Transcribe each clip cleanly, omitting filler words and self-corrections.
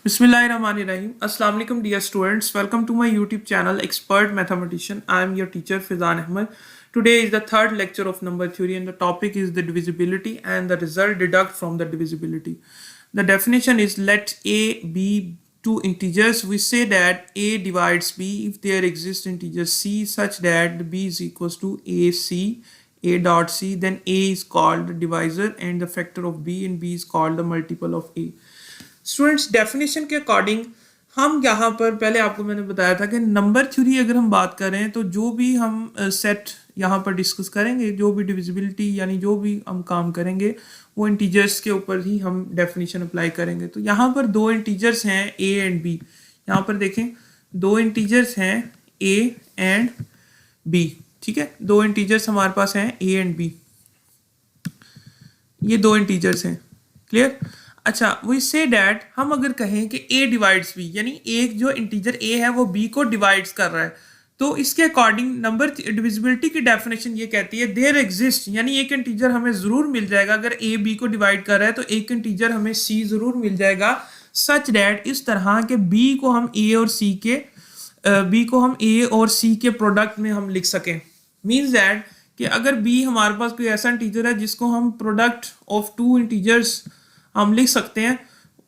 Bismillahirrahmanirrahim. Assalamu alaikum dear students. Welcome to my YouTube channel Expert Mathematician. I am your teacher Fizan Ahmed. Today is the third lecture of number theory and the topic is the divisibility and the result deduct from the divisibility. The definition is let A be two integers. We say that A divides B if there exists integer C such that B is equals to AC, A dot C, then A is called the divisor and the factor of B and B is called the multiple of A. Students definition के according हम यहाँ पर पहले आपको मैंने बताया था कि नंबर थ्योरी अगर हम बात करें तो जो भी हम सेट यहाँ पर डिस्कस करेंगे, जो भी डिविजिबिलिटी यानी जो भी हम काम करेंगे वो इंटीजर्स के ऊपर ही हम डेफिनेशन अप्लाई करेंगे। तो यहाँ पर दो इंटीजर्स हैं ए एंड बी। यहाँ पर देखें दो इंटीजर्स हैं ए एंड बी। ठीक है, दो इंटीजर्स हमारे पास हैं ए एंड बी, ये दो इंटीजर्स हैं। क्लियर? अच्छा, वी से डैट हम अगर कहें कि a डिवाइड्स b यानी एक जो इंटीजर a है वो b को डिवाइड्स कर रहा है, तो इसके अकॉर्डिंग नंबर डिविजिबिलिटी की डेफिनेशन ये कहती है देयर एग्जिस्ट यानी एक इंटीजर हमें ज़रूर मिल जाएगा। अगर a b को डिवाइड कर रहा है तो एक इंटीजर हमें c ज़रूर मिल जाएगा सच डैट इस तरह के b को हम a और c के प्रोडक्ट में हम लिख सकें। मीन्स दैट कि अगर b हमारे पास कोई ऐसा इंटीजर है जिसको हम प्रोडक्ट ऑफ टू इंटीजर्स हम लिख सकते हैं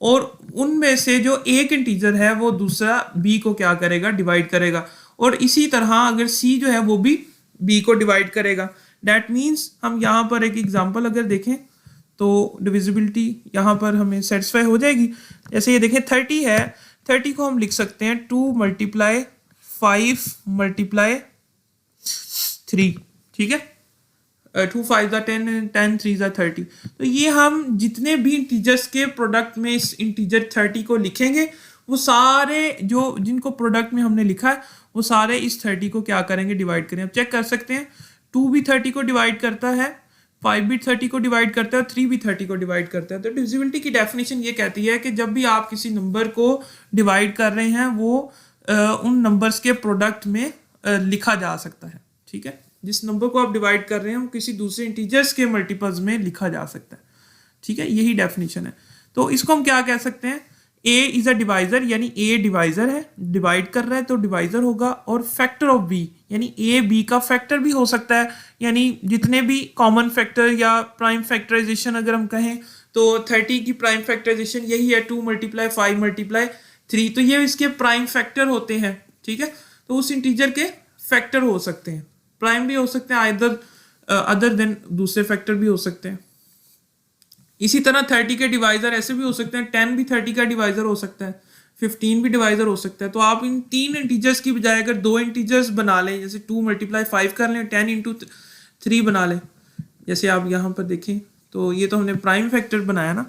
और उनमें से जो एक इंटीजर है वो दूसरा b को क्या करेगा, डिवाइड करेगा, और इसी तरह अगर c जो है वो भी b को डिवाइड करेगा। दैट मीन्स हम यहाँ पर एक एग्जांपल अगर देखें तो डिविजिबिलिटी यहाँ पर हमें सेटिस्फाई हो जाएगी। जैसे ये देखें 30 है, 30 को हम लिख सकते हैं 2 × 5 × 3। ठीक है, 2 5 10 10 3 30। तो ये हम जितने भी इंटीजर्स के प्रोडक्ट में इस इंटीजर 30 को लिखेंगे वो सारे जो जिनको प्रोडक्ट में हमने लिखा है वो सारे इस 30 को क्या करेंगे, डिवाइड करें। अब चेक कर सकते हैं 2 भी 30 को डिवाइड करता है, 5 भी 30 को डिवाइड करता है और 3 भी 30 को डिवाइड करता है। तो डिविजिबिलिटी की डेफिनेशन ये कहती है कि जब भी आप किसी नंबर को डिवाइड कर रहे हैं वो उन नंबर्स के प्रोडक्ट में लिखा जा सकता है। ठीक है, जिस नंबर को आप डिवाइड कर रहे हैं वो किसी दूसरे इंटीजर्स के मल्टीपल्स में लिखा जा सकता है। ठीक है, यही डेफिनेशन है। तो इसको हम क्या कह सकते हैं, a इज अ डिवाइजर यानी a डिवाइजर है, डिवाइड कर रहा है तो डिवाइजर होगा, और फैक्टर ऑफ b यानी a b का फैक्टर भी हो सकता है। यानी जितने भी कॉमन फैक्टर या प्राइम फैक्टराइजेशन अगर हम कहें तो 30 की प्राइम फैक्टराइजेशन यही है 2 × 5 × 3, तो ये इसके प्राइम फैक्टर होते हैं। ठीक है, तो उस इंटीजर के फैक्टर हो सकते हैं, प्राइम भी हो सकते हैं, अदर देन दूसरे फैक्टर भी हो सकते हैं। इसी तरह 30 के डिवाइजर ऐसे भी हो सकते हैं, 10 भी 30 का डिवाइजर हो सकता है, 15 भी डिवाइजर हो सकता है। तो आप इन तीन इंटीजर्स की बजाय अगर दो इंटीजर्स बना लें, जैसे 2 × 5 कर लें, 10 × 3 बना लें, जैसे आप यहाँ पर देखें तो ये तो हमने प्राइम फैक्टर बनाया ना,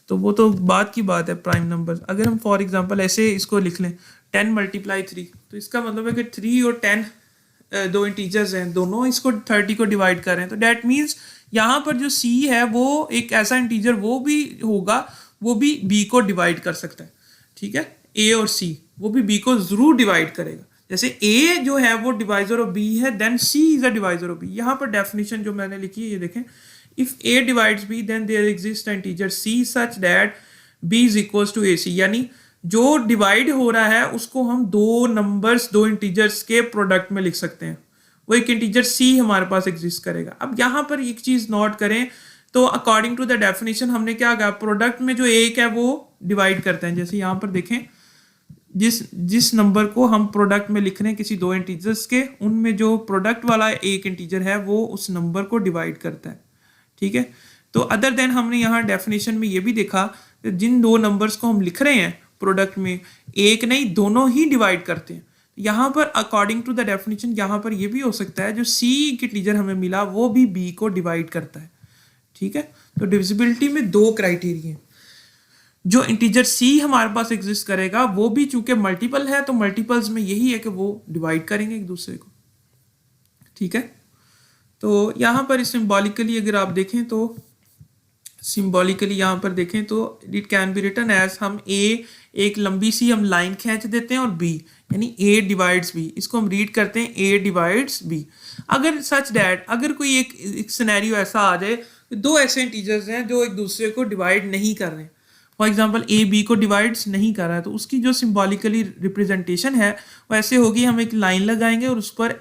तो वो तो बात की बात है प्राइम नंबर। अगर हम फॉर एग्जाम्पल ऐसे इसको लिख लें 10 × 3, तो इसका मतलब है कि 3 और 10 दो इंटीजर्स हैं, दोनों इसको 30 को डिवाइड कर रहे हैं। तो डैट मीन्स यहाँ पर जो c है वो एक ऐसा इंटीजर वो भी होगा, वो भी b को डिवाइड कर सकता है। ठीक है, a और c वो भी b को जरूर डिवाइड करेगा। जैसे a जो है वो डिवाइजर ऑफ b है, then c is a divisor of b। यहाँ पर डेफिनेशन जो मैंने लिखी है ये देखें, if a divides b then there exist integer c such that b is equals to ac। यानी जो डिवाइड हो रहा है उसको हम दो इंटीजर्स के प्रोडक्ट में लिख सकते हैं, वो एक इंटीजर c हमारे पास एग्जिस्ट करेगा। अब यहाँ पर एक चीज नोट करें, तो अकॉर्डिंग टू द डेफिनेशन हमने क्या कहा, प्रोडक्ट में जो एक है वो डिवाइड करते हैं। जैसे यहाँ पर देखें जिस नंबर को हम प्रोडक्ट में लिख रहे हैं किसी दो इंटीजर्स के, उनमें जो प्रोडक्ट वाला एक इंटीजर है वो उस नंबर को डिवाइड करता है। ठीक है, तो अदर देन हमने यहाँ डेफिनेशन में ये भी देखा कि जिन दो नंबर्स को हम लिख रहे हैं प्रोडक्ट में, एक नहीं दोनों ही डिवाइड करते हैं। यहाँ पर अकॉर्डिंग टू द डेफिनेशन यहाँ पर ये भी हो सकता है जो c की इंटीजर हमें मिला वो भी b को डिवाइड करता है। ठीक है, तो डिविजिबिलिटी में दो क्राइटेरिया हैं। जो इंटीजर c हमारे पास एग्जिस्ट करेगा वो भी चूंकि मल्टीपल है, तो मल्टीपल्स में यही है कि वो डिवाइड करेंगे एक दूसरे को। ठीक है, तो यहाँ पर सिंबॉलिकली अगर आप देखें तो सिंबॉलिकली यहाँ पर देखें तो it can be written as, हम a एक लंबी सी हम लाइन खींच देते हैं और b यानी a डिवाइड्स b, इसको हम रीड करते हैं a डिवाइड्स b। अगर सच डैट अगर कोई एक सिनेरियो ऐसा आ जाए, दो ऐसे इंटीजर्स हैं जो एक दूसरे को डिवाइड नहीं कर रहे हैं, फॉर एग्जांपल ए बी को डिवाइड्स नहीं कर रहा है, तो उसकी जो सिंबॉलिकली रिप्रेजेंटेशन है वो ऐसे होगी, हम एक लाइन लगाएंगे और उस पर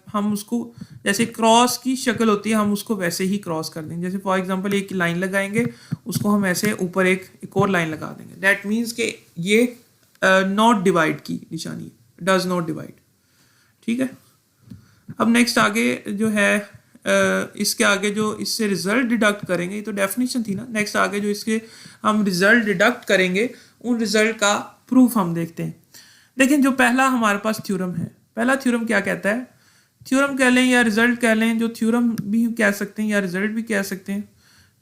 हम उसको जैसे क्रॉस की शक्ल होती है हम उसको वैसे ही क्रॉस कर देंगे। जैसे फॉर एग्जांपल एक लाइन लगाएंगे, उसको हम ऐसे ऊपर एक और लाइन लगा देंगे। दैट मीन्स कि ये नॉट डिवाइड की निशानी है, डज नॉट डिवाइड। ठीक है, अब नेक्स्ट आगे जो है इसके आगे जो इससे रिजल्ट डिडक्ट करेंगे, ये तो डेफिनेशन थी ना। नेक्स्ट आगे जो इसके हम रिजल्ट डिडक्ट करेंगे, उन रिजल्ट का प्रूफ हम देखते हैं। लेकिन जो पहला हमारे पास थ्योरम है, पहला थ्योरम क्या कहता है, थ्योरम कह लें या रिजल्ट कह लें, जो थ्योरम भी कह सकते हैं या रिजल्ट भी कह सकते हैं।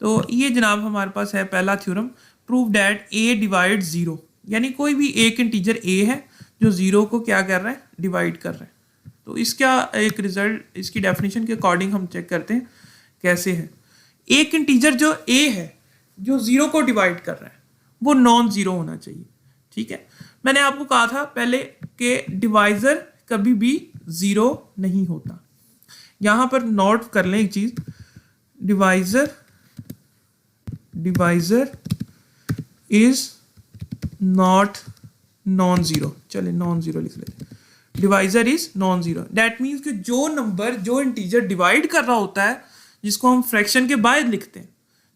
तो ये जनाब हमारे पास है पहला theorem, prove that A divide zero, यानी कोई भी एक इंटीजर ए है जो जीरो को क्या कर रहा है, डिवाइड कर रहा है। तो इसका एक रिजल्ट इसकी डेफिनेशन के अकॉर्डिंग हम चेक करते हैं कैसे है। एक इंटीजर जो ए है जो जीरो को डिवाइड कर रहा है वो नॉन जीरो होना चाहिए। ठीक है, मैंने आपको कहा था पहले कि डिवाइजर कभी भी जीरो नहीं होता। यहां पर नोट कर लें एक चीज, divisor is not non zero. चले नॉन जीरो लिख लेते हैं, divisor is non zero. That means कि जो नंबर जो इंटीजर डिवाइड कर रहा होता है, जिसको हम फ्रैक्शन के बाद लिखते हैं,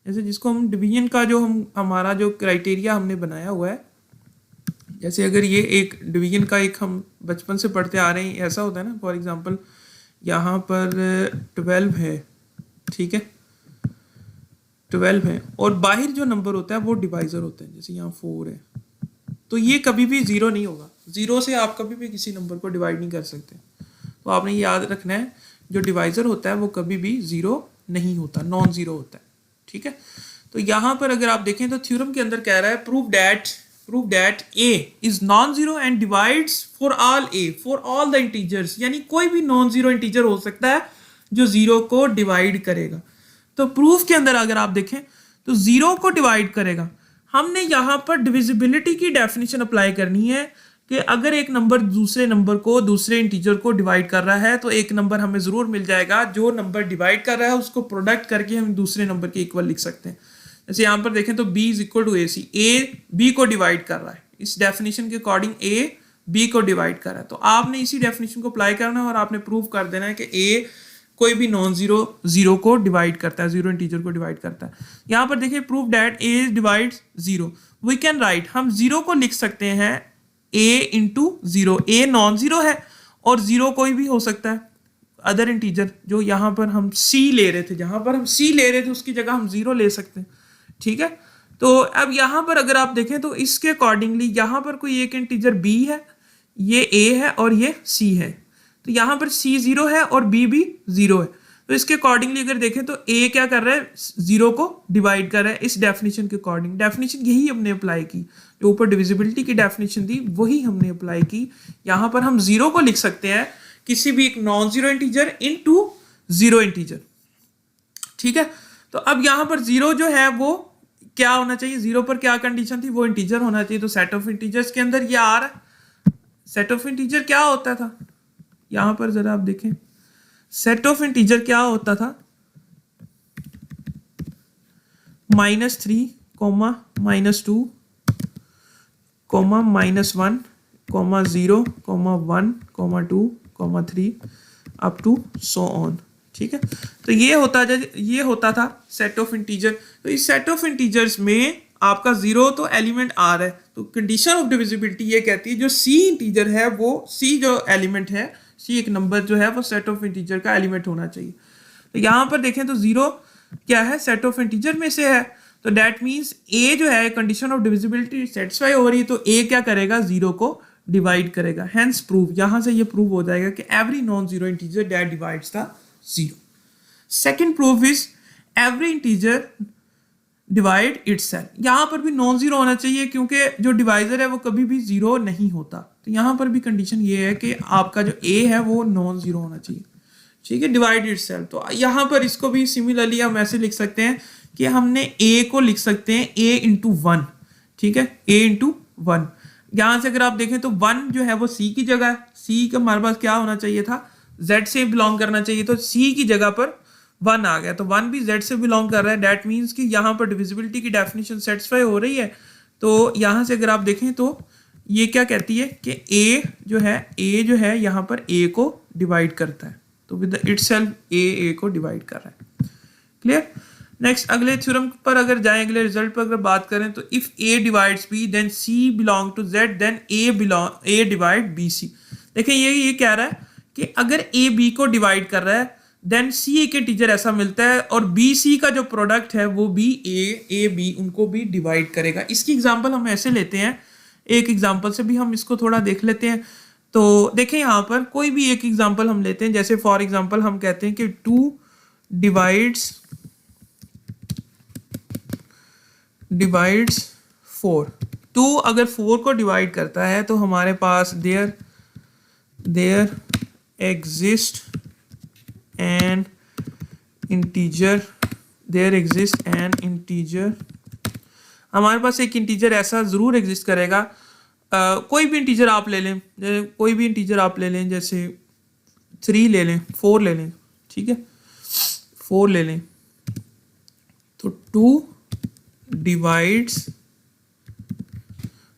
जैसे जिसको हम डिवीजन का जो हमारा जो क्राइटेरिया हमने बनाया हुआ है, जैसे अगर ये एक डिवीजन का एक हम बचपन से पढ़ते आ रहे हैं, ऐसा होता है ना। फॉर एग्जांपल यहाँ पर 12 है, ठीक है 12 है, और बाहर जो नंबर होता है वो डिवाइजर होता है, जैसे यहाँ 4 है, तो ये कभी भी जीरो नहीं होगा। जीरो से आप कभी भी किसी नंबर को डिवाइड नहीं कर सकते। तो आपने ये याद रखना है, जो डिवाइजर होता है वो कभी भी जीरो नहीं होता, नॉन जीरो होता है। ठीक है, तो यहाँ पर अगर आप देखें तो थ्योरम के अंदर कह रहा है prove that A is non zero and divides for all the integers, यानी कोई भी नॉन जीरो इंटीजर हो सकता है जो जीरो को डिवाइड करेगा। तो प्रूफ के अंदर अगर आप देखें तो जीरो को डिवाइड करेगा। हमने यहाँ पर डिविजिबिलिटी की डेफिनेशन अप्लाई करनी है कि अगर एक नंबर दूसरे नंबर को, दूसरे इंटीजर को डिवाइड कर रहा है, तो एक नंबर हमें जरूर मिल जाएगा जो नंबर डिवाइड कर रहा है उसको प्रोडक्ट करके हम दूसरे नंबर के इक्वल लिख सकते हैं। जैसे यहाँ पर देखें तो b is equal to AC, A B को डिवाइड कर रहा है, इस डेफिनेशन के अकॉर्डिंग ए बी को डिवाइड कर रहा है। तो आपने इसी डेफिनेशन को अप्लाई करना है और आपने प्रूव कर देना है कि ए कोई भी नॉन जीरो को डिवाइड करता है, जीरो इंटीजर को डिवाइड करता है। यहाँ पर देखिए prove that A divides zero, we can write, हम जीरो को लिख सकते हैं A into zero. A non zero है और जीरो कोई भी हो सकता है अदर इंटीजर, जो यहाँ पर हम सी ले रहे थे, जहाँ पर हम सी ले रहे थे उसकी जगह हम जीरो ले सकते हैं। ठीक है, तो अब यहाँ पर अगर आप देखें तो इसके अकॉर्डिंगली यहाँ पर कोई एक इंटीजर b है, ये a है और ये c है, तो यहाँ पर c जीरो है और b भी जीरो है। तो इसके अकॉर्डिंगली अगर देखें तो a क्या कर रहा है, जीरो को डिवाइड कर रहा है इस डेफिनेशन के अकॉर्डिंग। डेफिनेशन यही हमने अप्लाई की, जो ऊपर डिविजिबिलिटी की डेफिनेशन थी वही हमने अप्लाई की। यहाँ पर हम जीरो को लिख सकते हैं किसी भी एक non zero integer into zero integer. ठीक है, तो अब यहाँ पर जीरो जो है वो क्या होना चाहिए, जीरो पर क्या कंडीशन थी, वो इंटीजर होना चाहिए। तो सेट ऑफ इंटीजर्स के अंदर ये आ रहा है, सेट ऑफ इंटीजर क्या होता था, यहां पर जरा आप देखें सेट ऑफ इंटीजर क्या होता था, -3, -2, -1, -0, 1, 2, 3 अप टू सो ऑन। ठीक है, तो ये होता था सेट ऑफ इंटीजर। तो इस सेट ऑफ इंटीजर्स में आपका जीरो तो एलिमेंट आ रहा है, तो कंडीशन ऑफ डिविजिबिलिटी ये कहती है जो सी इंटीजर है वो सी जो एलिमेंट है, सी एक नंबर जो है वो सेट ऑफ इंटीजर का एलिमेंट होना चाहिए। तो यहाँ पर देखें तो जीरो क्या है, सेट ऑफ इंटीजर में से है, तो दैट मीन्स ए जो है कंडीशन ऑफ डिविजिबिलिटी सेटिस्फाई हो रही है, तो ए क्या करेगा, जीरो को डिवाइड करेगा। हेंस प्रूव, यहां से ये प्रूव हो जाएगा कि every non zero integer that divides the zero. Second proof is every integer divide itself. यहां पर भी नॉन जीरो होना चाहिए क्योंकि जो डिवाइजर है वो कभी भी जीरो नहीं होता। तो यहां पर भी कंडीशन ये है कि आपका जो ए है वो नॉन जीरो होना चाहिए। ठीक है, डिवाइड इटसेल्फ। तो यहां पर इसको भी सिमिलरली हम ऐसे लिख सकते हैं कि हमने ए को लिख सकते हैं ए इंटू वन। ठीक है, ए इंटू वन। यहां से अगर आप देखें तो वन जो है वो सी की जगह है, सी का हमारे पास क्या होना चाहिए था, जेड से बिलोंग करना चाहिए, तो सी की जगह पर 1 आ गया, तो 1 भी z से बिलोंग कर रहा है। डैट मीन्स कि यहाँ पर डिविजिबिलिटी की डेफिनेशन सेटिस्फाई हो रही है। तो यहाँ से अगर आप देखें तो ये क्या कहती है कि a जो है यहाँ पर a को डिवाइड करता है, तो विद इटसेल्फ a को डिवाइड कर रहा है। क्लियर। नेक्स्ट अगले थ्योरम पर अगर जाएं, अगले रिजल्ट पर अगर बात करें तो if a divides b then c belong to z then a divide bc। देखिए ये कह रहा है कि अगर a b को डिवाइड कर रहा है देन c एक इंटीजर ऐसा मिलता है और b c का जो प्रोडक्ट है वो भी a b उनको भी डिवाइड करेगा। इसकी एग्जांपल हम ऐसे लेते हैं, एक एग्जांपल से भी हम इसको थोड़ा देख लेते हैं। तो देखें यहाँ पर कोई भी एक एग्जांपल हम लेते हैं, जैसे फॉर एग्जांपल हम कहते हैं कि 2 डिवाइड्स 4। 2 अगर 4 को डिवाइड करता है तो हमारे पास देयर एग्जिस्ट एन इंटीजर, हमारे पास एक इंटीजर ऐसा जरूर एग्जिस्ट करेगा। कोई भी इंटीजर आप ले लें, जैसे 3 ले लें, 4 ले लें, ठीक है 4 ले लें, तो 2 डिवाइड्स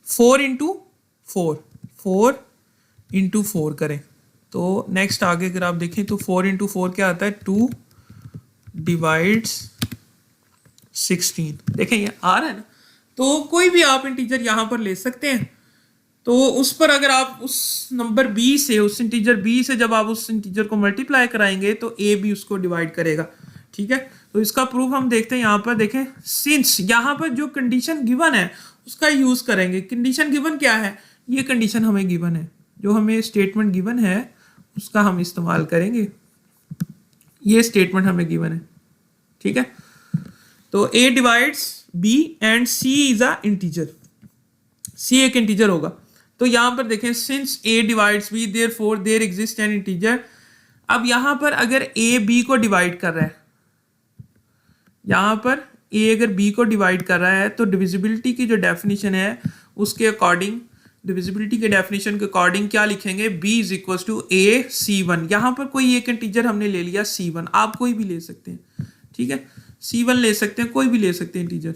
4 इंटू 4 करें तो नेक्स्ट आगे अगर आप देखें तो 4 इंटू 4 क्या आता है, 2 डिवाइड्स 16। देखें ये आ रहा है ना। तो कोई भी आप इंटीजर यहां पर ले सकते हैं, तो उस पर अगर आप उस नंबर b से, उस इंटीजर b से जब आप उस इंटीजर को मल्टीप्लाई कराएंगे तो a भी उसको डिवाइड करेगा। ठीक है, तो इसका प्रूफ हम देखते हैं। यहाँ पर देखें, सिंस यहाँ पर जो कंडीशन गिवन है उसका यूज करेंगे। कंडीशन गिवन क्या है, ये कंडीशन हमें गिवन है, जो हमें स्टेटमेंट गिवन है उसका हम इस्तेमाल करेंगे। ये स्टेटमेंट हमें गिवन है, ठीक है। तो a divides b and c is a integer, c एक इंटीजर होगा। तो यहां पर देखें, since a divides b therefore there exist an integer. अब यहां पर अगर a b को डिवाइड कर रहा है, यहां पर a अगर b को डिवाइड कर रहा है तो डिविजिबिलिटी की जो डेफिनेशन है उसके अकॉर्डिंग, डिविजिबिलिटी के डेफिनेशन के अकॉर्डिंग क्या लिखेंगे, b is equal to a c1। यहां पर कोई एक इंटीजर हमने ले लिया c1, आप कोई भी ले सकते हैं, ठीक है c1 ले सकते हैं, कोई भी ले सकते हैं इंटीजर।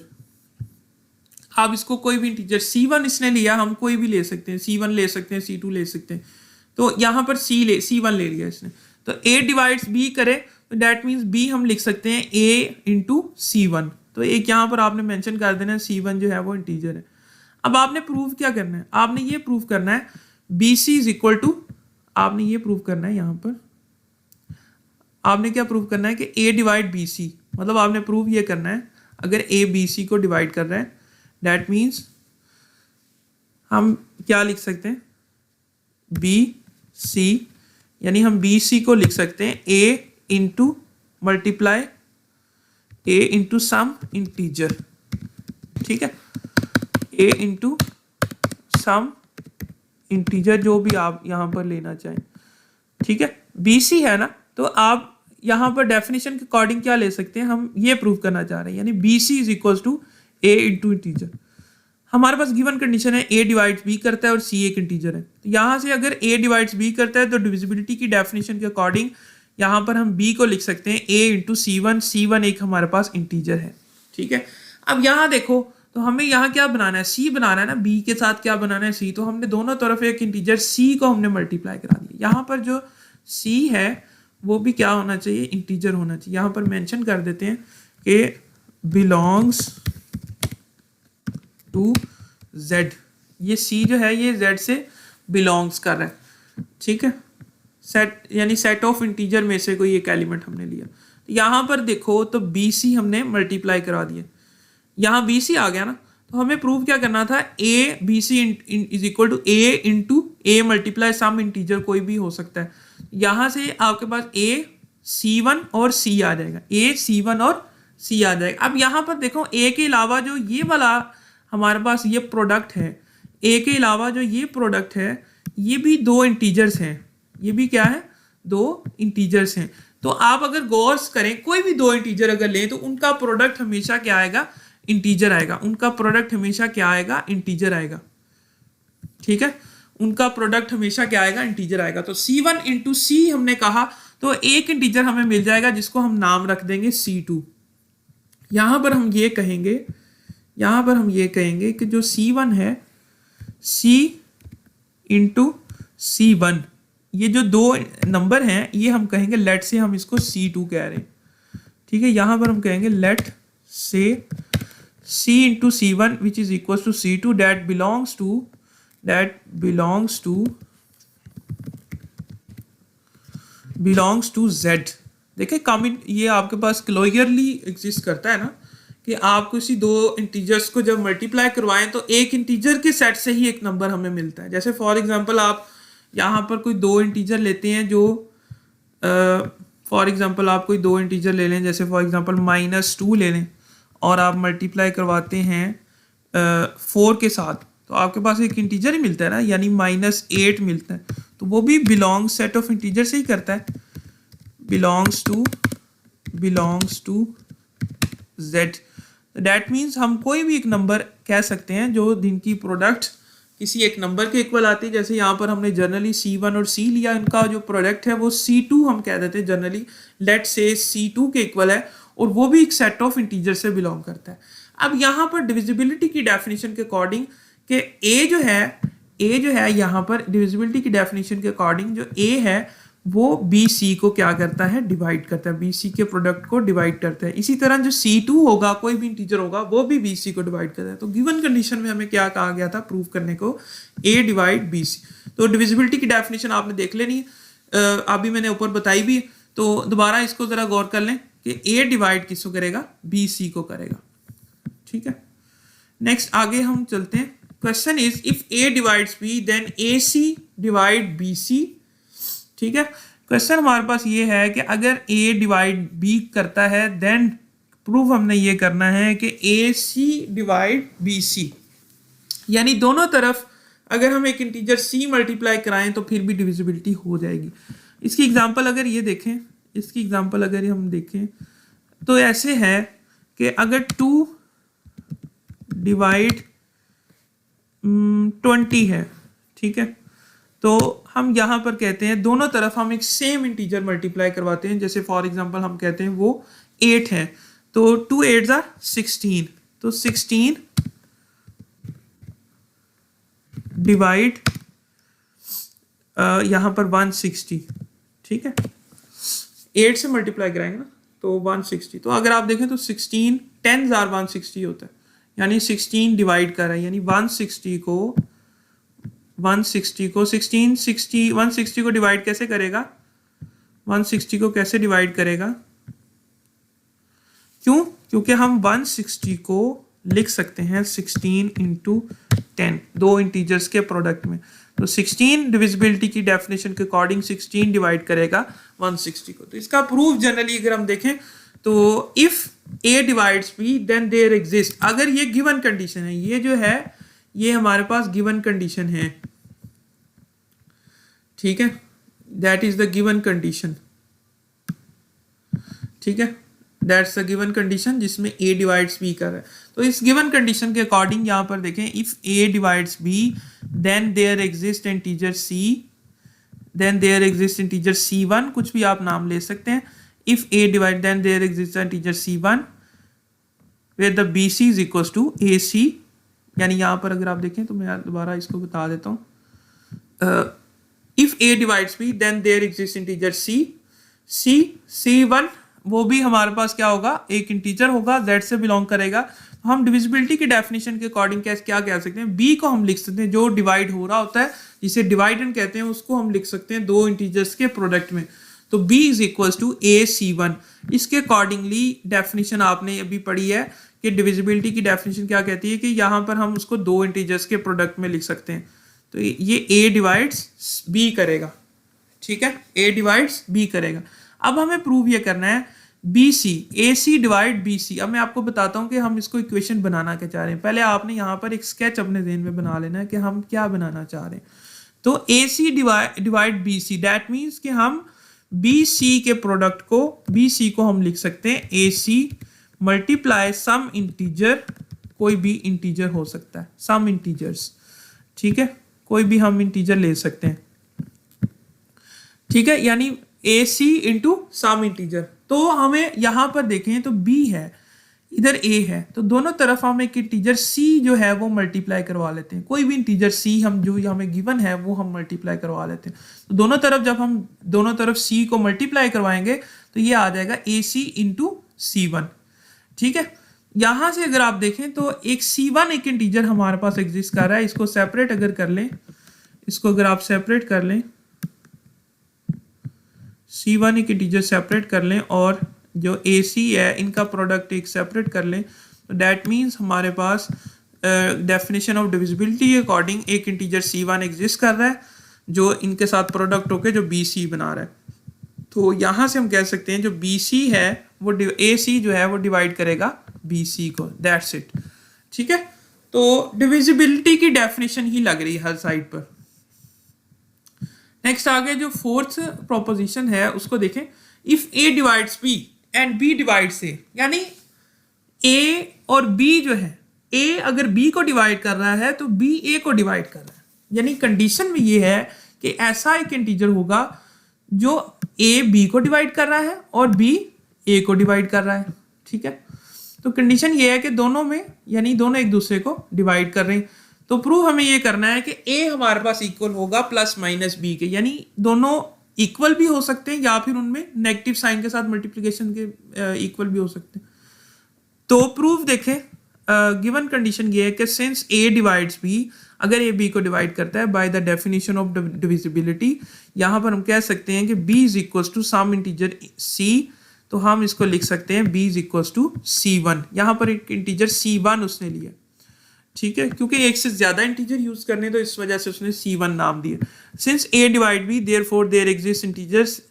आप इसको कोई भी इंटीजर, c1 इसने लिया, हम कोई भी ले सकते हैं, c1 ले सकते हैं, c2 ले सकते हैं। तो यहां पर c1 ले लिया इसने, तो a डिवाइड्स b करे तो दैट मीन्स b हम लिख सकते हैं a इंटू c1। तो एक यहां पर आपने मेंशन कर देना c1 जो है वो इंटीजर है। अब आपने प्रूव क्या करना है, आपने ये प्रूव करना है bc इज इक्वल टू, आपने ये प्रूव करना है, यहां पर आपने क्या प्रूव करना है कि a डिवाइड bc, मतलब आपने प्रूव ये करना है अगर a bc को डिवाइड कर रहा है दैट मीन्स हम क्या लिख सकते हैं, bc, यानी हम bc को लिख सकते हैं a into multiply a into some integer, ठीक है a इंटू सम इंटीजर जो भी आप यहां पर लेना चाहें, ठीक है। bc है ना, तो आप यहां पर डेफिनेशन के अकॉर्डिंग क्या ले सकते हैं, हम ये प्रूव करना चाह रहे हैं, यानी bc is equal to a into integer. हमारे पास गिवन कंडीशन है a डिवाइड्स b करता है और c एक इंटीजर है। तो यहां से अगर a डिवाइड्स b करता है तो डिविजिबिलिटी की डेफिनेशन के अकॉर्डिंग यहां पर हम b को लिख सकते हैं a इंटू c1 एक हमारे पास इंटीजर है, ठीक है। अब यहां देखो, तो हमें यहाँ क्या बनाना है, c बनाना है ना, b के साथ क्या बनाना है c, तो हमने दोनों तरफ एक इंटीजर c को हमने मल्टीप्लाई करा दिया। यहाँ पर जो c है वो भी क्या होना चाहिए, इंटीजर होना चाहिए। यहाँ पर मेंशन कर देते हैं कि बिलोंग्स टू z, ये c जो है ये z से बिलोंग्स कर रहा है, ठीक है। सेट यानी सेट ऑफ इंटीजर में से कोई एक एलिमेंट हमने लिया। तो यहाँ पर देखो तो bc हमने मल्टीप्लाई करा दिया, यहाँ bc आ गया ना, तो हमें प्रूव क्या करना था, a bc is equal to a into a multiply some integer कोई भी हो सकता है। यहाँ से आपके पास a c1 और c आ जाएगा, a c1 और c आ जाएगा। अब यहाँ पर देखो a के अलावा जो ये वाला हमारे पास ये प्रोडक्ट है, a के अलावा जो ये प्रोडक्ट है ये भी 2 इंटीजर्स हैं, ये भी क्या है, 2 इंटीजर्स हैं। तो आप अगर गौर करें, कोई भी 2 इंटीजर अगर लें तो उनका प्रोडक्ट हमेशा क्या आएगा, इंटीजर आएगा, उनका प्रोडक्ट हमेशा क्या आएगा, इंटीजर आएगा, ठीक है। उनका प्रोडक्ट हमेशा क्या आएगा, इंटीजर आएगा। तो c1 इंटू c हमने कहा तो एक इंटीजर हमें मिल जाएगा जिसको हम नाम रख देंगे C2। यहां पर हम ये कहेंगे कि जो C1 है C इंटू C1, ये जो दो नंबर हैं ये हम कहेंगे लेट से हम इसको C2 कह रहे हैं, ठीक है। यहां पर हम कहेंगे let say C into C1 which is equal to C2 that belongs to Z। देखिए कॉमन ये आपके पास क्लियरली एग्जिस्ट करता है ना कि आप किसी दो इंटीजर्स को जब मल्टीप्लाई करवाएं तो एक इंटीजर के सेट से ही एक नंबर हमें मिलता है। जैसे फॉर एग्जांपल आप यहाँ पर कोई दो इंटीजर लेते हैं जो फॉर एग्जांपल आप कोई दो इंटीजर ले लें, जैसे फॉर एग्जांपल -2 ले लें और आप मल्टीप्लाई करवाते हैं 4 के साथ, तो आपके पास एक इंटीजर ही मिलता है ना, यानी -8 मिलता है। तो वो भी बिलोंग सेट ऑफ इंटीजर से ही करता है, belongs to Z। That means हम कोई भी एक नंबर कह सकते हैं जो जिनकी प्रोडक्ट किसी एक नंबर के इक्वल आती है। जैसे यहाँ पर हमने जनरली C1 और C लिया, इनका जो प्रोडक्ट है वो C2 हम कह देते हैं जनरली, लेट से C2 के इक्वल है और वो भी एक सेट ऑफ इंटीजर से बिलोंग करता है। अब यहाँ पर डिविजिबिलिटी की डेफिनेशन के अकॉर्डिंग कि A जो है यहाँ पर डिविजिबिलिटी की डेफिनेशन के अकॉर्डिंग जो A है वो BC को क्या करता है, डिवाइड करता है, BC के प्रोडक्ट को डिवाइड करता है। इसी तरह जो C2 होगा, कोई भी इंटीजर होगा, वो भी BC को डिवाइड करता है। तो गिवन कंडीशन में हमें क्या कहा गया था प्रूव करने को, A डिवाइड BC। तो डिविजिबिलिटी की डेफिनेशन आपने देख लेनी, अभी मैंने ऊपर बताई भी, तो दोबारा इसको जरा गौर कर लें कि A डिवाइड किसको करेगा, BC को करेगा, ठीक है। नेक्स्ट आगे हम चलते हैं। Question is if A divides B then AC divide BC, ठीक है। क्वेश्चन हमारे पास ये है कि अगर A डिवाइड B करता है देन प्रूफ हमने ये करना है कि AC डिवाइड BC, यानी दोनों तरफ अगर हम एक इंटीजर C मल्टीप्लाई कराएं तो फिर भी डिविजिबिलिटी हो जाएगी। इसकी एग्जांपल अगर हम देखें तो ऐसे है कि अगर 2 डिवाइड 20 है, ठीक है, तो हम यहाँ पर कहते हैं दोनों तरफ हम एक सेम इंटीजर मल्टीप्लाई करवाते हैं। जैसे फॉर एग्जांपल हम कहते हैं वो 8 है, तो 2 8s are 16, तो 16 डिवाइड यहाँ पर 160, ठीक है, 8 से मल्टीप्लाई कराएंगे ना तो 160। तो अगर आप देखें तो 16 10s are 160 होता है, यानी 16 डिवाइड कर रहा है, यानी 160 को 160 को डिवाइड कैसे करेगा, 160 को कैसे डिवाइड करेगा, क्योंकि हम 160 को लिख सकते हैं 16 इंटू 10, दो इंटीजर्स के प्रोडक्ट में। तो 16 डिविजिबिलिटी की डेफिनेशन के अकॉर्डिंग 16 डिवाइड करेगा 160 को। तो इसका प्रूफ जनरली अगर हम देखें तो if A divides B then there exist, अगर ये गिवन कंडीशन है, ये जो है ये हमारे पास गिवन कंडीशन है, ठीक है, that is the given condition, ठीक है, दैट्स द गिवन कंडीशन जिसमें A डिवाइड्स B कर रहा है। तो इस गिवन कंडीशन के अकॉर्डिंग यहाँ पर देखें if A divides B then there exist integer C, then there exist integer C1, कुछ भी आप नाम ले सकते हैं। If A divide then there exist integer C1 where the BC is equals to AC, यानी यहाँ पर अगर आप देखें तो मैं दोबारा इसको बता देता हूँ, if A divides B then there exist integer C1 वो भी हमारे पास क्या होगा, एक इंटीजर होगा, Z से बिलोंग करेगा। तो हम डिविजिबिलिटी की डेफिनेशन के अकॉर्डिंग क्या कह सकते हैं, B को हम लिख सकते हैं जो डिवाइड हो रहा होता है, जिसे डिवाइडेंड कहते हैं, उसको हम लिख सकते हैं दो इंटीजर्स के प्रोडक्ट में। तो B is equals to AC1। इसके अकॉर्डिंगली डेफिनेशन आपने अभी पढ़ी है कि डिविजिबिलिटी की डेफिनेशन क्या कहती है कि यहाँ पर हम उसको दो इंटीजर्स के प्रोडक्ट में लिख सकते हैं। तो ये A डिवाइड्स B करेगा, ठीक है, A डिवाइड्स B करेगा। अब हमें प्रूव ये करना है BC, AC डिवाइड BC। अब मैं आपको बताता हूँ कि हम इसको इक्वेशन बनाना क्या चाह रहे हैं। पहले आपने यहाँ पर एक स्केच अपने ज़हन में बना लेना है कि हम क्या बनाना चाह रहे हैं। तो AC divide BC that means कि हम BC के प्रोडक्ट को, BC को हम लिख सकते हैं AC मल्टीप्लाई सम इंटीजर, कोई भी इंटीजर हो सकता है, सम इंटीजर्स, ठीक है, कोई भी हम इंटीजर ले सकते हैं, ठीक है। यानी ए सी इंटू सम इंटीजर। तो हमें यहाँ पर देखें तो बी है, इधर ए है, तो दोनों तरफ हम एक इंटीजर सी जो है वो मल्टीप्लाई करवा लेते हैं। कोई भी इंटीजर सी हम जो हमें गिवन है वो हम मल्टीप्लाई करवा लेते हैं। तो दोनों तरफ जब हम दोनों तरफ सी को मल्टीप्लाई करवाएंगे तो ये आ जाएगा ए सी इंटू सी वन। ठीक है, यहां से अगर आप देखें तो एक C1 एक इंटीजर हमारे पास एग्जिस्ट कर रहा है। इसको सेपरेट अगर कर लें, इसको अगर आप सेपरेट कर लें, C1 एक इंटीजर सेपरेट कर लें और जो AC है इनका प्रोडक्ट एक सेपरेट कर लें, तो दैट मीन्स हमारे पास डेफिनेशन ऑफ डिविजिबिलिटी के अकॉर्डिंग एक इंटीजर C1 एग्जिस्ट कर रहा है जो इनके साथ प्रोडक्ट होकर जो BC बना रहा है। तो यहां से हम कह सकते हैं जो BC है वो AC जो है वो डिवाइड करेगा BC को, दैट्स इट। ठीक है, तो डिविजिबिलिटी की डेफिनेशन ही लग रही है हर साइड पर। नेक्स्ट आगे जो फोर्थ प्रोपोजिशन है उसको देखें। If A divides B and B divides A, यानी A और B जो है, A अगर B को डिवाइड कर रहा है तो B A को डिवाइड कर रहा है। यानी कंडीशन में ये है कि ऐसा एक इंटीजर होगा जो A B को डिवाइड कर रहा है और B A को डिवाइड कर रहा है। ठीक है, तो कंडीशन ये है कि दोनों में, यानी दोनों एक दूसरे को डिवाइड कर रहे हैं। तो प्रूव हमें ये करना है कि A हमारे पास इक्वल होगा प्लस माइनस B के, यानी दोनों इक्वल भी हो सकते हैं या फिर उनमें नेगेटिव साइन के साथ मल्टीप्लिकेशन के इक्वल भी हो सकते हैं। तो प्रूफ देखें, गिवन कंडीशन ये है कि सिंस A डिवाइड्स B, अगर A B को डिवाइड करता है by the definition of divisibility, यहाँ पर हम कह सकते हैं कि B is equal to some integer C, तो हम इसको लिख सकते हैं B is equal to C1। यहाँ पर एक इंटीजर C1 उसने लिया, ठीक है, क्योंकि एक से ज्यादा इंटीजर यूज करने तो इस वजह से उसने C1 नाम दिया। Since A divide B, therefore there exist integers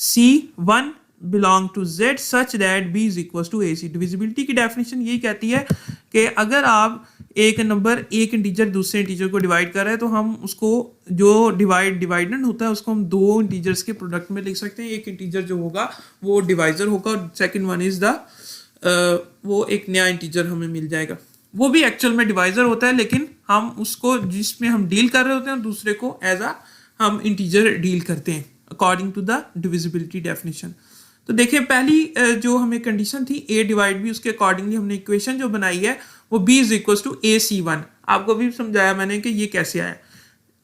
C1 belong to Z such that B is equal to AC। Divisibility की डेफिनेशन यही कहती है कि अगर आप एक नंबर एक इंटीजर दूसरे इंटीजर को डिवाइड कर रहे हैं तो हम उसको जो डिवाइडेंड होता है उसको हम दो इंटीजर्स के प्रोडक्ट में लिख सकते हैं। एक इंटीजर जो होगा वो डिवाइजर होगा और सेकंड वन इज द वो एक नया इंटीजर हमें मिल जाएगा। वो भी एक्चुअल में डिवाइजर होता है, लेकिन हम उसको जिसमें हम डील कर रहे होते हैं दूसरे को एज अ हम इंटीजर डील करते हैं according to the divisibility definition. तो देखिए पहली जो हमें कंडीशन थी A डिवाइड B, उसके अकॉर्डिंगली हमने इक्वेशन जो बनाई है वो B is equal to AC1। आपको भी समझाया मैंने कि ये कैसे आया।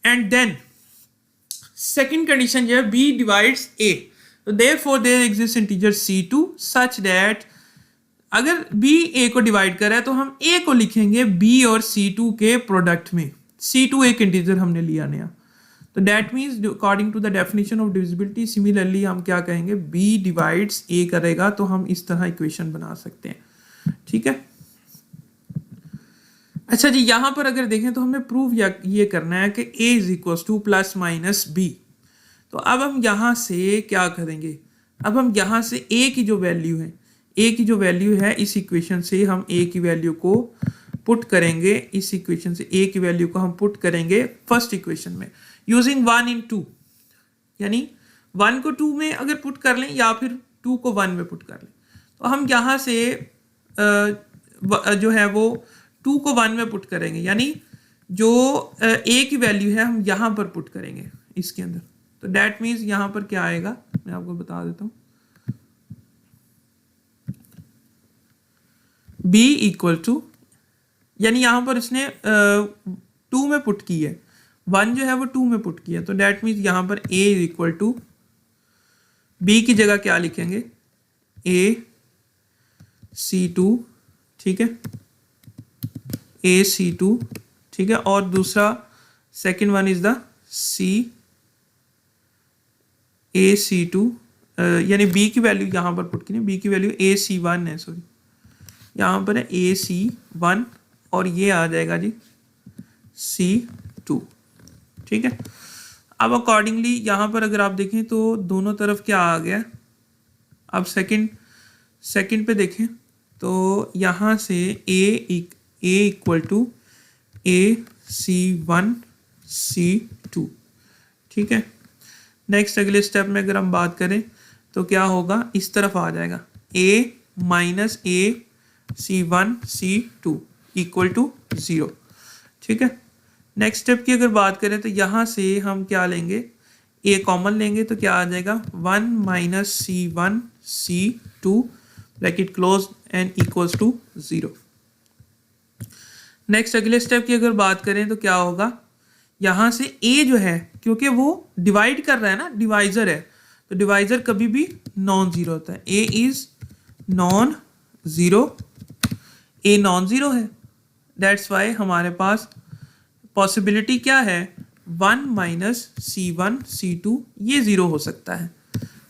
एंड देन सेकंड कंडीशन जो है B डिवाइड्स A, तो therefore there exist integer C2 such that, अगर B A को डिवाइड कर रहा है तो हम A को लिखेंगे B और C2 के प्रोडक्ट में। C2 एक इंटीजर हमने लिया नया, तो that means according to the definition of divisibility similarly हम क्या कहेंगे, B डिवाइड्स A करेगा, तो हम इस तरह इक्वेशन बना सकते हैं। ठीक है, अच्छा जी, यहां पर अगर देखें तो हमें प्रूव ये करना है कि A is equal two plus minus B। तो अब हम यहां से क्या करेंगे, अब हम यहां से A की जो वैल्यू है, A की जो वैल्यू है इस इक्वेशन से हम A की वैल्यू को पुट करेंगे, इस इक्वेशन से A की वैल्यू को हम पुट करेंगे फर्स्ट इक्वेशन में यूजिंग 1 इन 2, यानी 1 को 2 में अगर पुट कर लें या फिर 2 को 1 में पुट कर लें। तो हम यहाँ से जो है वो 2 को 1 में पुट करेंगे, यानी जो A की वैल्यू है हम यहाँ पर पुट करेंगे इसके अंदर। तो दैट मीन्स यहाँ पर क्या आएगा, मैं आपको बता देता हूँ, B इक्वल टू, यानी यहाँ पर इसने 2 में पुट की है, 1 जो है वो 2 में पुट किया, तो डैट मीन्स यहाँ पर A is equal to B की जगह क्या लिखेंगे, A C2, ठीक है, A C2, ठीक है, और दूसरा second one is the C A C2, यानी B की वैल्यू यहाँ पर पुट की नहीं, B की वैल्यू A C1 है, सॉरी यहाँ पर है A C1 और ये आ जाएगा जी C2। ठीक है, अब अकॉर्डिंगली यहाँ पर अगर आप देखें तो दोनों तरफ क्या आ गया, अब सेकंड पे देखें तो यहाँ से A equal to A C1 C2। ठीक है, नेक्स्ट अगले स्टेप में अगर हम बात करें तो क्या होगा, इस तरफ आ जाएगा A minus A C1 C2 equal to 0। ठीक है, नेक्स्ट स्टेप की अगर बात करें तो यहाँ से हम क्या लेंगे, ए कॉमन लेंगे तो क्या आ जाएगा 1 minus C1 C2 bracket close and equals to 0। Next अगले स्टेप की अगर बात करें तो क्या होगा, यहाँ से ए जो है क्योंकि वो डिवाइड कर रहा है ना, डिवाइजर है, तो डिवाइजर कभी भी नॉन जीरो होता है। A is non zero, A non zero है, दैट्स वाई हमारे पास पॉसिबिलिटी क्या है 1 माइनस C1 C2 ये जीरो हो सकता है।